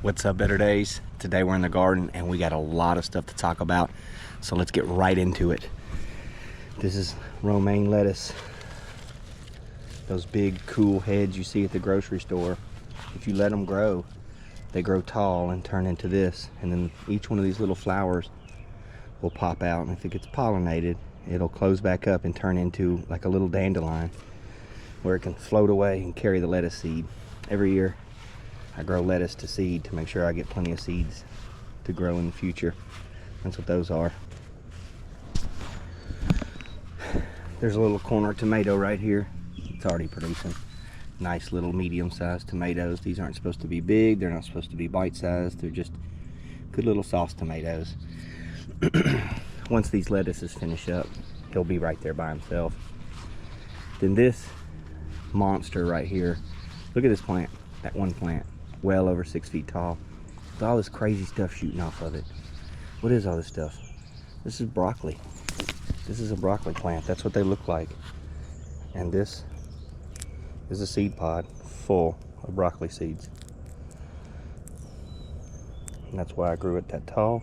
What's up, Better Days? Today we're in the garden and we got a lot of stuff to talk about, so let's get right into it. This is romaine lettuce. Those big cool heads you see at the grocery store, if you let them grow, they grow tall and turn into this, and then each one of these little flowers will pop out, and if it gets pollinated, it'll close back up and turn into like a little dandelion where it can float away and carry the lettuce seed. Every year I grow lettuce to seed to make sure I get plenty of seeds to grow in the future. That's what those are. There's a little corner tomato right here. It's already producing nice little medium-sized tomatoes. These aren't supposed to be big. They're not supposed to be bite-sized. They're just good little sauce tomatoes. Once these lettuces finish up, he'll be right there by himself. Then this monster right here, look at this plant, that one plant, well over 6 feet tall, with all this crazy stuff shooting off of it. What is all this stuff? This is broccoli. This is a broccoli plant. That's what they look like. And this is a seed pod full of broccoli seeds. And that's why I grew it that tall.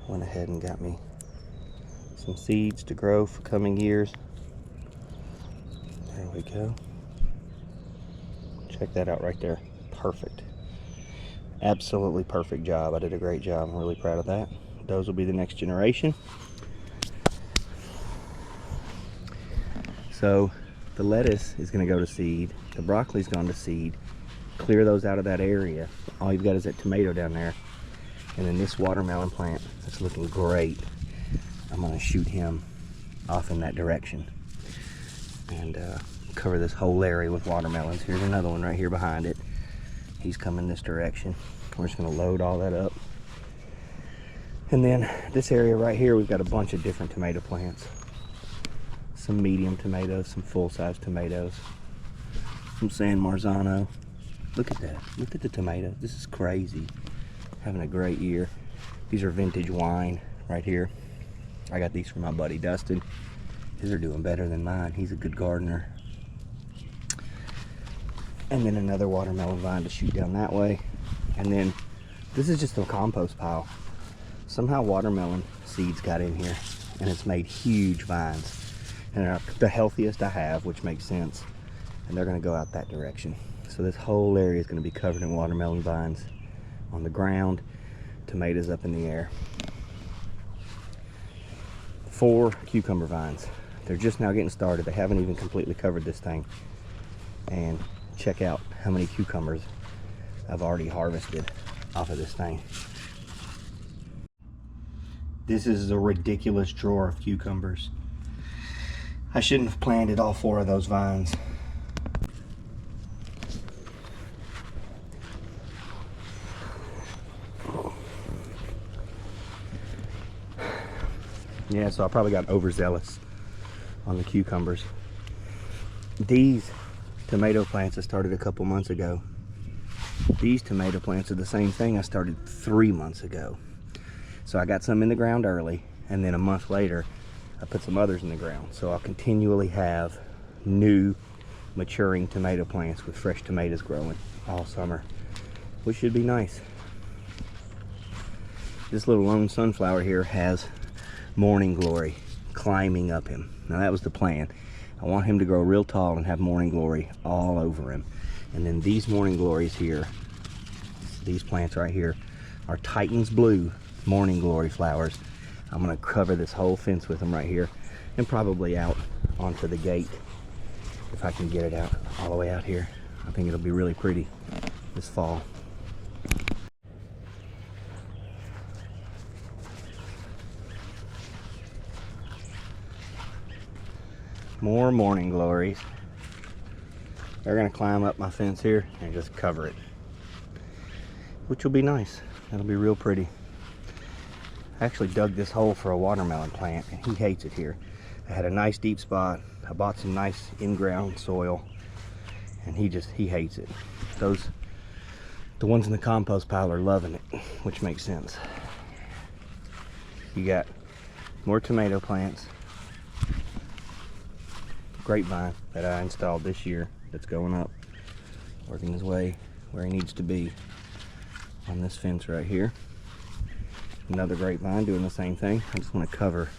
Went ahead and got me some seeds to grow for coming years. There we go. Check that out right there. Perfect. Absolutely perfect job. I did a great job. I'm really proud of that. Those will be the next generation. So the lettuce is going to go to seed. The broccoli's gone to seed. Clear those out of that area. All you've got is that tomato down there. And then this watermelon plant that's looking great, I'm going to shoot him off in that direction and cover this whole area with watermelons. Here's another one right here behind it. He's coming this direction. We're just going to load all that up. And then this area right here, we've got a bunch of different tomato plants. Some medium tomatoes, some full-size tomatoes, some San Marzano. Look at that. Look at the tomatoes. This is crazy. Having a great year. These are vintage wine right here. I got these from my buddy Dustin. His are doing better than mine. He's a good gardener. And then another watermelon vine to shoot down that way. And then this is just a compost pile. Somehow watermelon seeds got in here and it's made huge vines. And they're the healthiest I have, which makes sense. And they're going to go out that direction. So this whole area is going to be covered in watermelon vines on the ground, tomatoes up in the air. 4 cucumber vines. They're just now getting started. They haven't even completely covered this thing. And check out how many cucumbers I've already harvested off of this thing. This is a ridiculous drawer of cucumbers. I shouldn't have planted all 4 of those vines. Yeah, so I probably got overzealous on the cucumbers. These tomato plants I started a couple months ago. These tomato plants are the same thing I started 3 months ago. So I got some in the ground early, and then a month later I put some others in the ground. So I'll continually have new maturing tomato plants with fresh tomatoes growing all summer, which should be nice. This little lone sunflower here has morning glory climbing up him. Now that was the plan. I want him to grow real tall and have morning glory all over him. And then these morning glories here, these plants right here, are Titan's Blue morning glory flowers. I'm going to cover this whole fence with them right here, and probably out onto the gate if I can get it out all the way out here. I think it'll be really pretty this fall. More morning glories. They're going to climb up my fence here and just cover it, which will be nice. That'll be real pretty. I actually dug this hole for a watermelon plant and he hates it here. I had a nice deep spot. I bought some nice in-ground soil and he hates it. The ones in the compost pile are loving it, which makes sense. You got more tomato plants. Grapevine that I installed this year that's going up, working his way where he needs to be. on this fence right here. Another grapevine doing the same thing. I just want to cover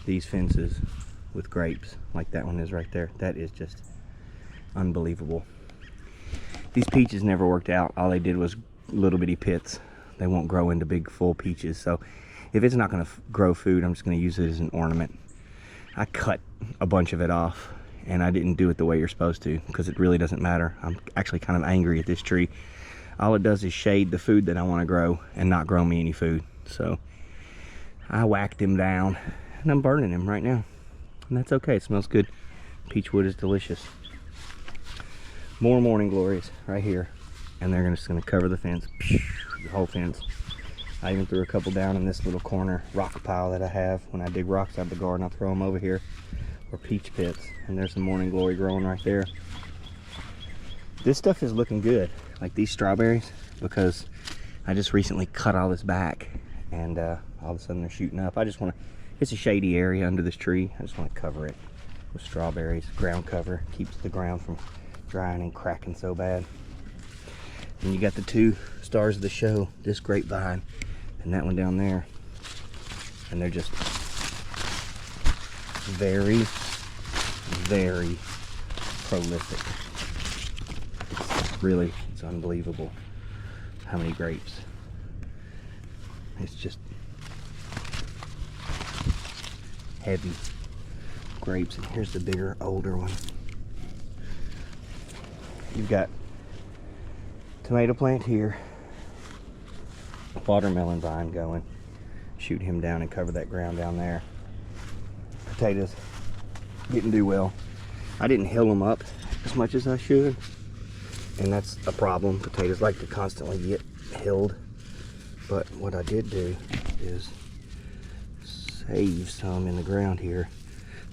these fences with grapes like that one is right there. That is just unbelievable. These peaches never worked out. All they did was little bitty pits. They won't grow into big full peaches. So if it's not going to grow food, I'm just going to use it as an ornament. I cut a bunch of it off, and I didn't do it the way you're supposed to, because it really doesn't matter. I'm actually kind of angry at this tree. All it does is shade the food that I want to grow and not grow me any food. So I whacked him down, and I'm burning him right now. And that's okay, it smells good. Peach wood is delicious. More morning glories right here. And they're just gonna cover the fence, the whole fence. I even threw a couple down in this little corner rock pile that I have. When I dig rocks out of the garden, I'll throw them over here for peach pits. And there's some morning glory growing right there. This stuff is looking good, like these strawberries, because I just recently cut all this back, and all of a sudden they're shooting up. I just want to, it's a shady area under this tree. I just want to cover it with strawberries. Ground cover keeps the ground from drying and cracking so bad. And you got the two stars of the show, this grapevine and that one down there. And they're just very, very prolific. It's unbelievable how many grapes. It's just heavy grapes. And here's the bigger, older one. You've got tomato plant here, watermelon vine going. Shoot him down and cover that ground down there. Potatoes didn't do well. I didn't hill them up as much as I should, and that's a problem. Potatoes like to constantly get hilled. But what I did do is save some in the ground here.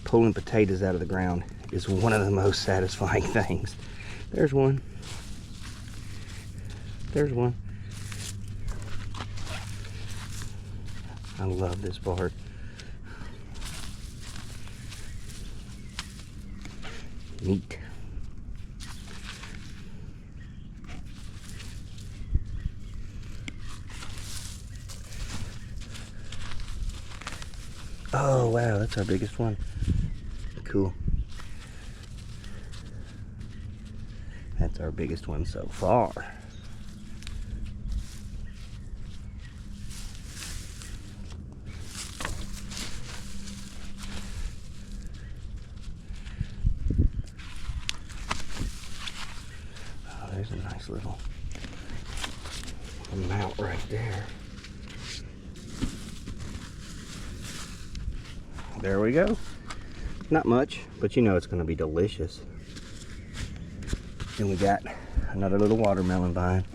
Pulling potatoes out of the ground is one of the most satisfying things. There's one. There's one. I love this part. Neat. Oh wow, that's our biggest one. Cool. That's our biggest one so far. Oh, there's a nice little amount right there. There we go. Not much, but you know it's going to be delicious. Then we got another little watermelon vine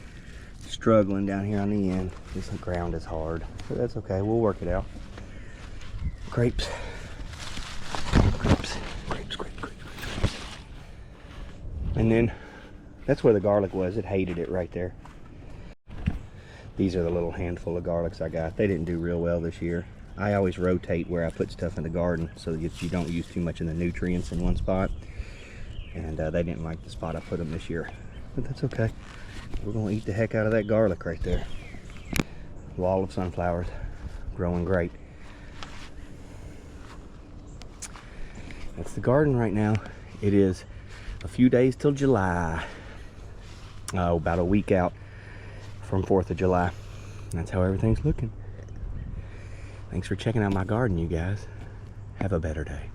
struggling down here on the end. This ground is hard, but that's okay. We'll work it out. Grapes. Grapes. Grapes, grapes, grapes, grapes. And then that's where the garlic was. It hated it right there. These are the little handful of garlics I got. They didn't do real well this year. I always rotate where I put stuff in the garden so that you don't use too much of the nutrients in one spot. And they didn't like the spot I put them this year. But that's okay. We're going to eat the heck out of that garlic right there. Wall of sunflowers. Growing great. That's the garden right now. It is a few days till July. About a week out from 4th of July. That's how everything's looking. Thanks for checking out my garden, you guys. Have a better day.